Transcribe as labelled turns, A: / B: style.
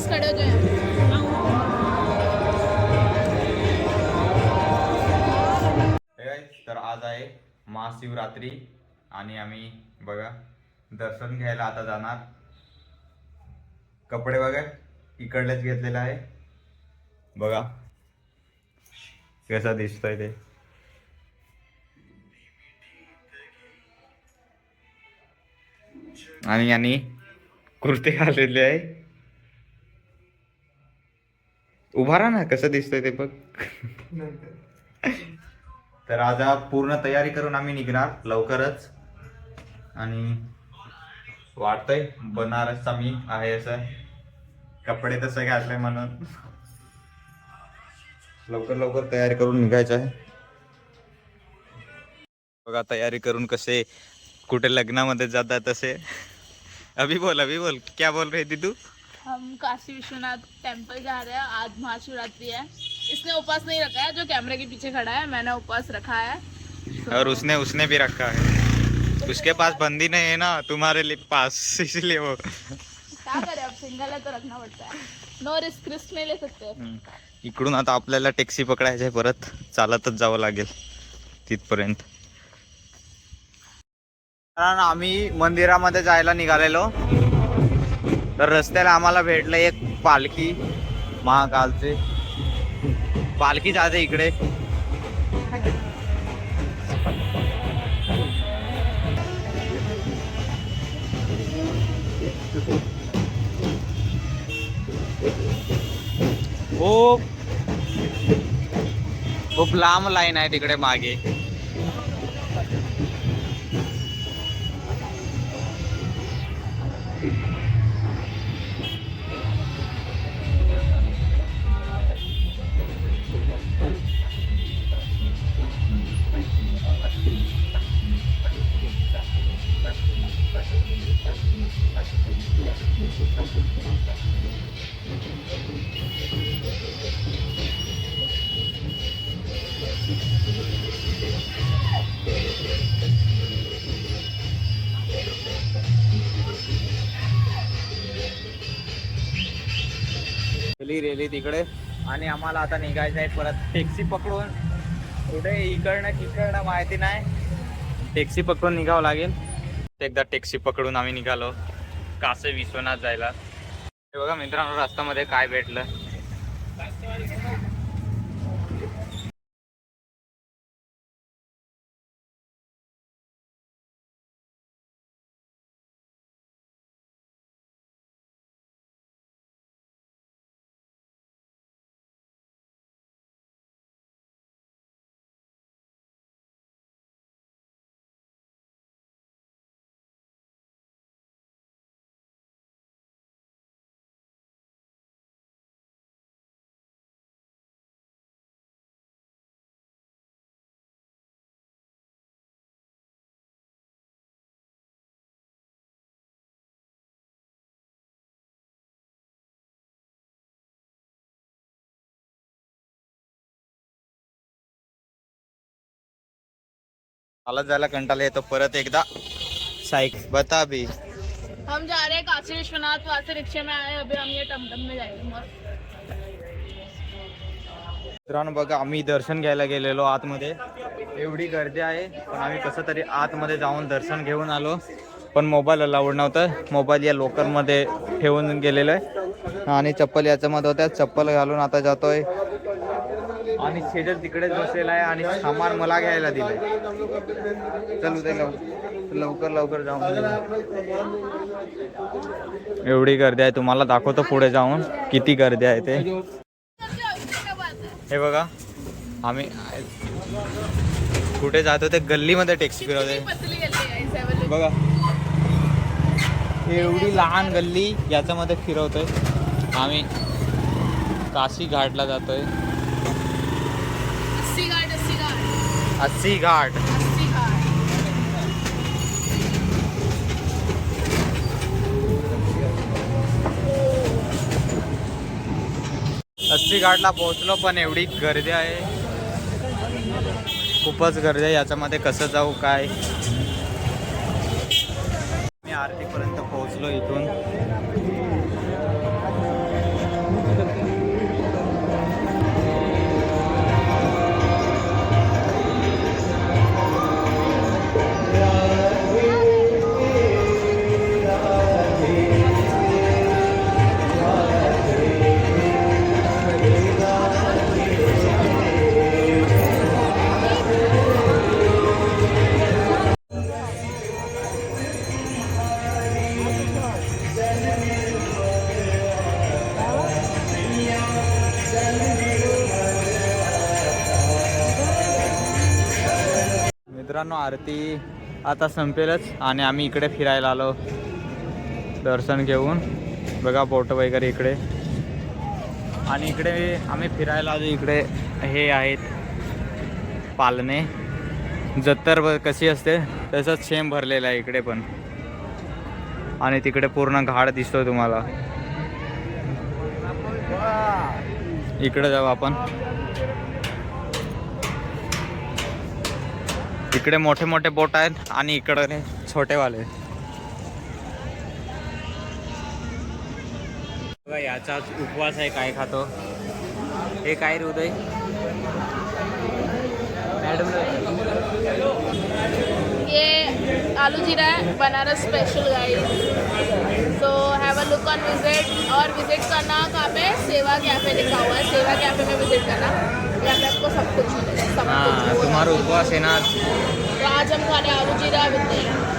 A: बस खड़े हो जाए।
B: तर आज आहे महाशिवरात्री आणि आम्ही बघा दर्शन घ्यायला आता जाणार. कपडे बघा इकडलेच घेतलेले आहे. बघा कसा दिसतोय ते. आणि यांनी कुर्ते घातलेले आहे. उभा राहा ना, कसं दिसतंय ते बघ. तर आज पूर्ण तयारी करून आम्ही निघणार लवकरच. आणि वाटतंय बनारसचा मी आहे असं. कपडे तसं घातले म्हणून लवकर लवकर तयारी करून निघायचं आहे. बघा तयारी करून कसे कुठे लग्नामध्ये जातात तसे. अभी बोल क्या बोल रही थी तू?
A: हम काशी विश्वनाथ टेम्पल जा रहे हैं, आज महाशिवरात्रि है। इसने उपवास नहीं रखा है, जो कैमरे के पीछे खड़ा है, मैंने उपवास रखा है।
B: और उसने भी रखा है। उसके पास बंदी नहीं है ना तुम्हारे लिए पास, इसलिए वो
A: क्या करे, अब सिंगल है तो रखना पड़ता है। नो रिस्क, रिस्क नहीं ले सकते।
B: इकडून आता आपल्याला टॅक्सी पकडायची आहे, परत चालतच जावं लागेल तिथपर्यंत. कारण आम्ही मंदिरामध्ये जायला निघालेलो, तर रस्त्याला आम्हाला भेटलं एक पालखी. महाकालचे पालखी जाते इकडे. खूप लांब लाईन आहे तिकडे मागे. रेली तिकडे. आणि आम्हाला आता निघायचं आहे परत टॅक्सी पकडून. कुठे इकडनं माहिती नाही, टॅक्सी पकडून निघावं लागेल. एकदा टॅक्सी पकडून आम्ही निघालो काशी विश्वनाथ जायला. हे बघा मित्रांनो, रस्त्यामध्ये काय भेटलं. चालत जायला कंटाळा येतो. परत एकदा सायकल बता भी.
A: हम जा रहे हैं काशी विश्वनाथ, वहाँ से रिक्शे में आए, अभी हम ये टमटम में जाएंगे मस्त.
B: मित्रांनो बघा, आम्ही दर्शन घ्यायला गेलेलो आतमध्ये. एवढी गर्दी आहे, पण आम्ही कसं तरी आतमध्ये जाऊन दर्शन घेऊन आलो. पण मोबाईल अलाउड नव्हतं. मोबाईल या लोकरमध्ये ठेवून गेलेलं आहे. आणि चप्पल याच्यामध्ये होत्या. चप्पल घालून आता जातोय. आणि शेजर तिकडेच बसलेला आहे आणि सामान मला घ्यायला दिलंय. चल उद्या लवकर लवकर जाऊन. एवढी गर्दी आहे, तुम्हाला दाखवतो पुढे जाऊन किती गर्दी आहे ते. हे बघा आम्ही कुठे जातो ते गल्लीमध्ये टॅक्सी फिरवते बघा. एवढी लहान गल्ली याच्यामध्ये फिरवतोय आम्ही. काशी घाटला जातोय. अस्सी घाट. अस्सी घाटला पोहोचलो, पण एवढी गर्दी आहे, खूपच गर्दी आहे. याच्यामध्ये कसं जाऊ काय. मी आरतीपर्यंत पोहोचलो इथून. मित्रांनो आरती आता संपेलच आणि आम्ही इकडे फिरायला आलो दर्शन घेऊन. बघा बोट वगैरे इकडे. आणि इकडे आम्ही फिरायला आलो. इकडे हे आहेत पालणे. जत्तर कशी असते तसंच सेम भरलेलं आहे इकडे पण. आणि तिकडे पूर्ण घाट दिसतोय तुम्हाला. इकडे जाऊ आपण. इकडे मोठे मोठे बोट आहेत आणि इकडे छोटेवाले. बघा याचा उपवास आहे. काय खातो हे काय रे उदय? मॅडम
A: ये आलू जीरा है Banaras special guys. So have a look on visit. और विजिट करना कहाँ पे? सेवा कैफे लिखा हुआ है. सेवा कैफे में विजिट करना. यहाँ पे आपको सब कुछ मिलेगा. सब
B: हाँ
A: कुछ.
B: तुम्हारा उपवास है ना.
A: तो आज हम खाने आलू जीरा विद दही.